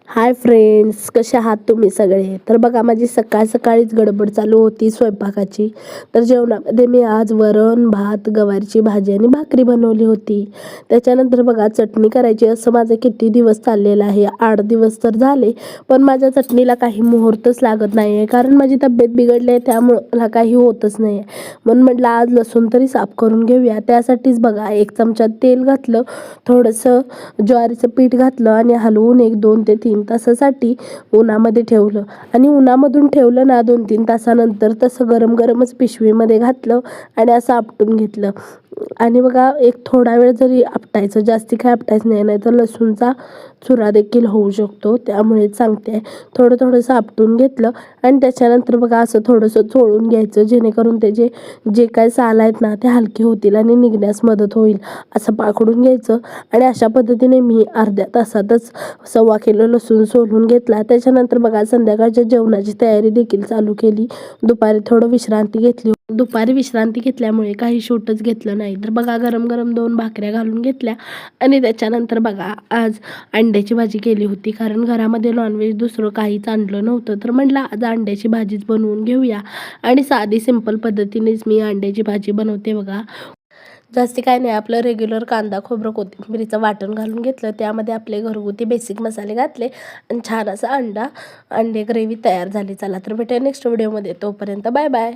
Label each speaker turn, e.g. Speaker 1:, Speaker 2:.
Speaker 1: Hi friends, कसे आहात तुम्ही सगळे? तर बघा, माझी सकाळीच गडबड चालू होती स्वयंपाकाची. तर जेवणामध्ये मी आज वरण भात, गवारीची भाजी आणि भाकरी बनवली होती. त्याच्यानंतर बघा, चटणी करायची असं माझं किती दिवस चाललेलं आहे. 8 दिवस तर झाले, पण माझ्या चटणीला काही मुहूर्तच लागत नाही आहे. कारण माझी तब्येत बिघडली आहे, त्यामुळं मला काही होतच नाही आहे. म्हणून म्हटलं आज लसूण तरी साफ करून घेऊया. त्यासाठीच बघा, 1 चमचा तेल घातलं, थोडंसं ज्वारीचं पीठ घातलं आणि हलवून 2 ते 3 तासासाठी उन्हामध्ये ठेवलं. आणि उन्हामधून ठेवलं ना 2-3 तासानंतर, तसं गरम गरमच पिशवीमध्ये घातलं आणि असं आपटून घेतलं. आणि बघा, एक थोडा वेळ जरी आपटायचं, जास्ती काय आपटायचं नाही, नाहीतर लसूणचा चुरा देखील होऊ शकतो. त्यामुळे सांगते आहे, थोडंसं आपटून घेतलं आणि त्याच्यानंतर बघा असं थोडंसं चोळून घ्यायचं, जेणेकरून त्याचे जे काय साल आहेत ना ते हलके होतील आणि निघण्यास मदत होईल. असं पाकडून घ्यायचं आणि अशा पद्धतीने मी अर्ध्या तासातच 1.25 किलो लसूण सोलून घेतला. त्याच्यानंतर बघा, संध्याकाळच्या जेवणाची तयारी देखील चालू केली. दुपारी थोडं विश्रांती घेतली. दुपारी विश्रांती घेतल्यामुळे काही शूटच घेतलं नाही. तर बघा, गरम 2 भाकऱ्या घालून घेतल्या आणि त्याच्यानंतर बघा, आज अंड्याची भाजी केली होती. कारण घरामध्ये नॉनव्हेज दुसरं काहीच आणलं नव्हतं. तर म्हटलं आज अंड्याची भाजीच बनवून घेऊया आणि साधी सिंपल पद्धतीनेच मी अंड्याची भाजी बनवते बघा. जास्ती काय नाही, आपलं रेग्युलर कांदा खोबरं कोथिंबीरीचं वाटण घालून घेतलं, त्यामध्ये आपले घरगुती बेसिक मसाले घातले आणि छान असा अंडे ग्रेव्ही तयार झाली. चला तर भेटूया नेक्स्ट व्हिडिओमध्ये. तोपर्यंत बाय बाय.